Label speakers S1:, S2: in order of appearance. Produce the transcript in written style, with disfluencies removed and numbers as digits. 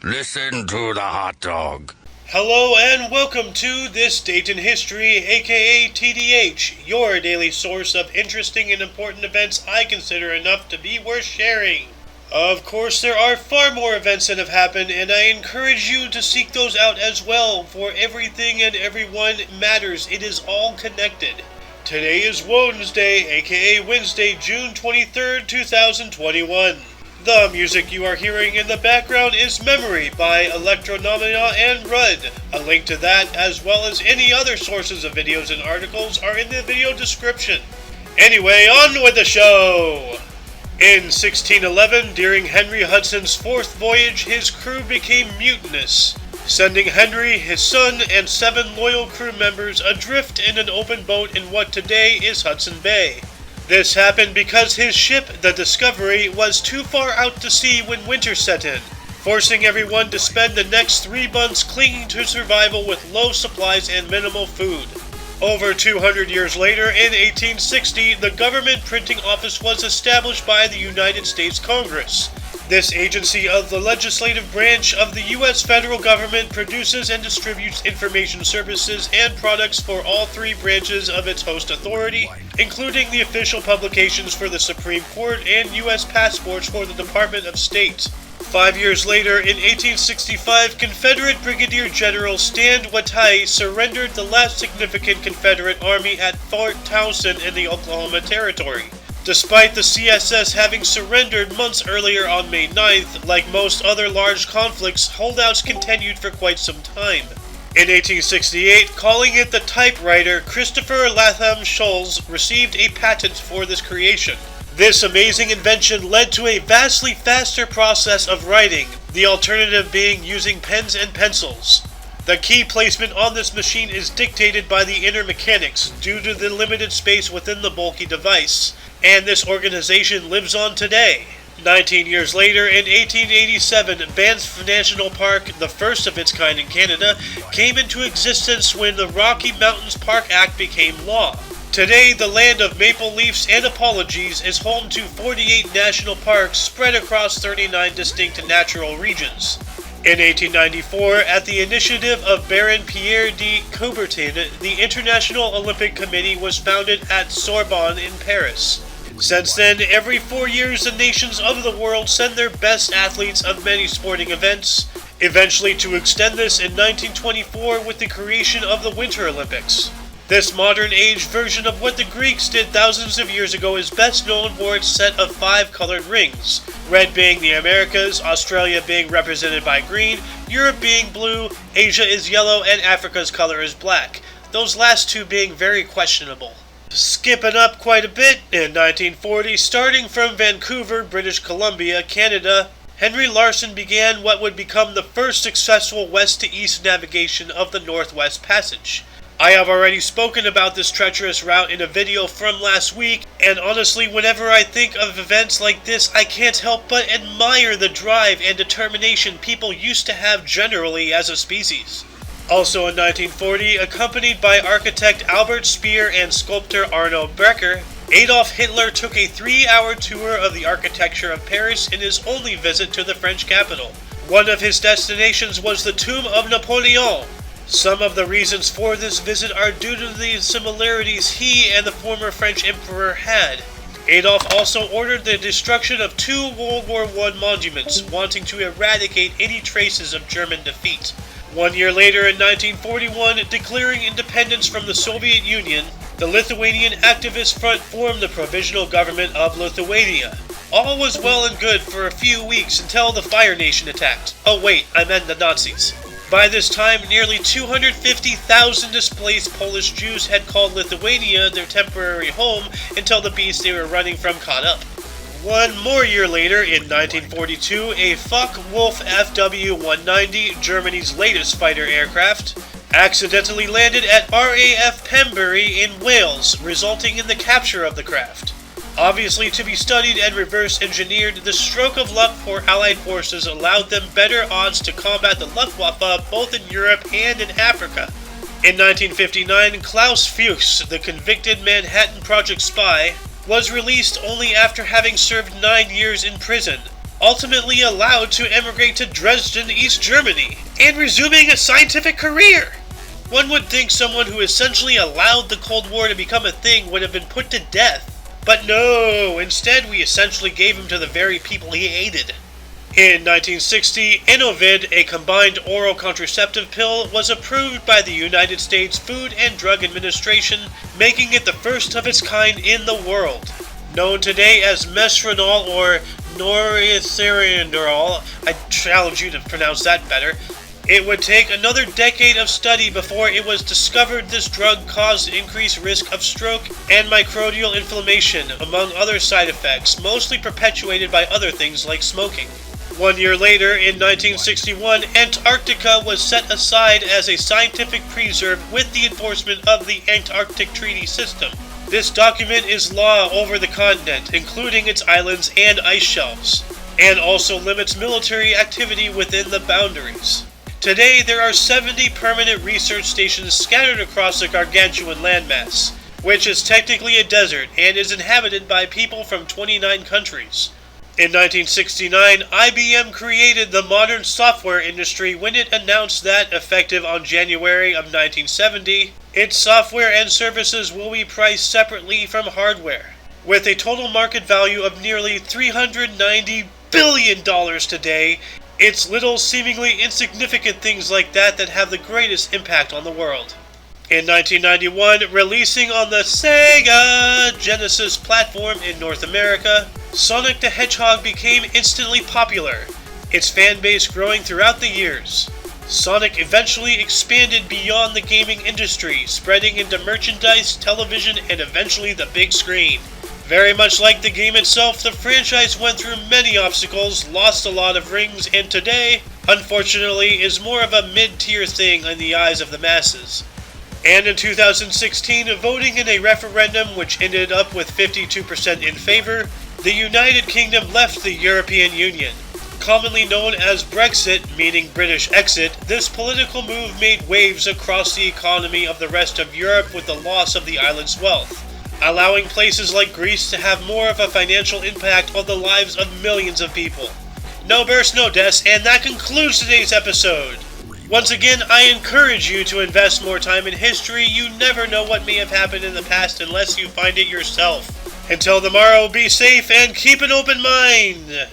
S1: Listen to the hot dog.
S2: Hello and welcome to This Date in History, aka TDH, your daily source of interesting and important events I consider enough to be worth sharing. Of course, there are far more events that have happened, and I encourage you to seek those out as well, for everything and everyone matters. It is all connected. Today is Wednesday, aka Wednesday, June 23rd, 2021. The music you are hearing in the background is Memory by Electronomina and Rudd. A link to that, as well as any other sources of videos and articles, are in the video description. Anyway, on with the show! In 1611, during Henry Hudson's fourth voyage, his crew became mutinous, sending Henry, his son, and 7 loyal crew members adrift in an open boat in what today is Hudson Bay. This happened because his ship, the Discovery, was too far out to sea when winter set in, forcing everyone to spend the next 3 months clinging to survival with low supplies and minimal food. Over 200 years later, in 1860, the government printing office was established by the United States Congress. This agency of the legislative branch of the U.S. federal government produces and distributes information services and products for all 3 branches of its host authority, including the official publications for the Supreme Court and U.S. passports for the Department of State. 5 years later, in 1865, Confederate Brigadier General Stand Watie surrendered the last significant Confederate army at Fort Towson in the Oklahoma Territory. Despite the CSS having surrendered months earlier on May 9th, like most other large conflicts, holdouts continued for quite some time. In 1868, calling it the typewriter, Christopher Latham Scholes received a patent for this creation. This amazing invention led to a vastly faster process of writing, the alternative being using pens and pencils. The key placement on this machine is dictated by the inner mechanics due to the limited space within the bulky device, and this organization lives on today. 19 years later, in 1887, Banff National Park, the first of its kind in Canada, came into existence when the Rocky Mountains Park Act became law. Today, the land of maple leafs and apologies is home to 48 national parks spread across 39 distinct natural regions. In 1894, at the initiative of Baron Pierre de Coubertin, the International Olympic Committee was founded at Sorbonne in Paris. Since then, every 4 years the nations of the world send their best athletes of many sporting events, eventually to extend this in 1924 with the creation of the Winter Olympics. This modern-age version of what the Greeks did thousands of years ago is best known for its set of 5 colored rings, red being the Americas, Australia being represented by green, Europe being blue, Asia is yellow, and Africa's color is black, those last 2 being very questionable. Skipping up quite a bit, in 1940, starting from Vancouver, British Columbia, Canada, Henry Larsen began what would become the first successful west-to-east navigation of the Northwest Passage. I have already spoken about this treacherous route in a video from last week, and honestly, whenever I think of events like this, I can't help but admire the drive and determination people used to have generally as a species. Also in 1940, accompanied by architect Albert Speer and sculptor Arno Breker, Adolf Hitler took a 3-hour tour of the architecture of Paris in his only visit to the French capital. One of his destinations was the tomb of Napoleon. Some of the reasons for this visit are due to the similarities he and the former French emperor had. Adolf also ordered the destruction of 2 World War I monuments, wanting to eradicate any traces of German defeat. 1 year later, in 1941, declaring independence from the Soviet Union, the Lithuanian Activist Front formed the Provisional Government of Lithuania. All was well and good for a few weeks until the Fire Nation attacked. Oh wait, I meant the Nazis. By this time, nearly 250,000 displaced Polish Jews had called Lithuania their temporary home until the beast they were running from caught up. 1 more year later, in 1942, a Focke-Wulf FW-190, Germany's latest fighter aircraft, accidentally landed at RAF Pembury in Wales, resulting in the capture of the craft. Obviously to be studied and reverse-engineered, the stroke of luck for Allied forces allowed them better odds to combat the Luftwaffe both in Europe and in Africa. In 1959, Klaus Fuchs, the convicted Manhattan Project spy, was released only after having served 9 years in prison. ultimately allowed to emigrate to Dresden, East Germany, and resuming a scientific career. One would think someone who essentially allowed the Cold War to become a thing would have been put to death. But no, instead we essentially gave him to the very people he hated. In 1960, Inovid, a combined oral contraceptive pill, was approved by the United States Food and Drug Administration, making it the first of its kind in the world. Known today as mesrenol or norethindrol, I challenge you to pronounce that better. It would take another decade of study before it was discovered this drug caused increased risk of stroke and myocardial inflammation, among other side effects, mostly perpetuated by other things like smoking. 1 year later, in 1961, Antarctica was set aside as a scientific preserve with the enforcement of the Antarctic Treaty System. This document is law over the continent, including its islands and ice shelves, and also limits military activity within the boundaries. Today, there are 70 permanent research stations scattered across the gargantuan landmass, which is technically a desert and is inhabited by people from 29 countries. In 1969, IBM created the modern software industry when it announced that, effective on January of 1970, its software and services will be priced separately from hardware. With a total market value of nearly $390 billion today, it's little seemingly insignificant things like that have the greatest impact on the world. In 1991, releasing on the Sega Genesis platform in North America, Sonic the Hedgehog became instantly popular, its fan base growing throughout the years. Sonic eventually expanded beyond the gaming industry, spreading into merchandise, television, and eventually the big screen. Very much like the game itself, the franchise went through many obstacles, lost a lot of rings, and today, unfortunately, is more of a mid-tier thing in the eyes of the masses. And in 2016, voting in a referendum which ended up with 52% in favor, the United Kingdom left the European Union. Commonly known as Brexit, meaning British exit, this political move made waves across the economy of the rest of Europe with the loss of the island's wealth, allowing places like Greece to have more of a financial impact on the lives of millions of people. No burst, no deaths, and that concludes today's episode. Once again, I encourage you to invest more time in history. You never know what may have happened in the past unless you find it yourself. Until tomorrow, be safe and keep an open mind.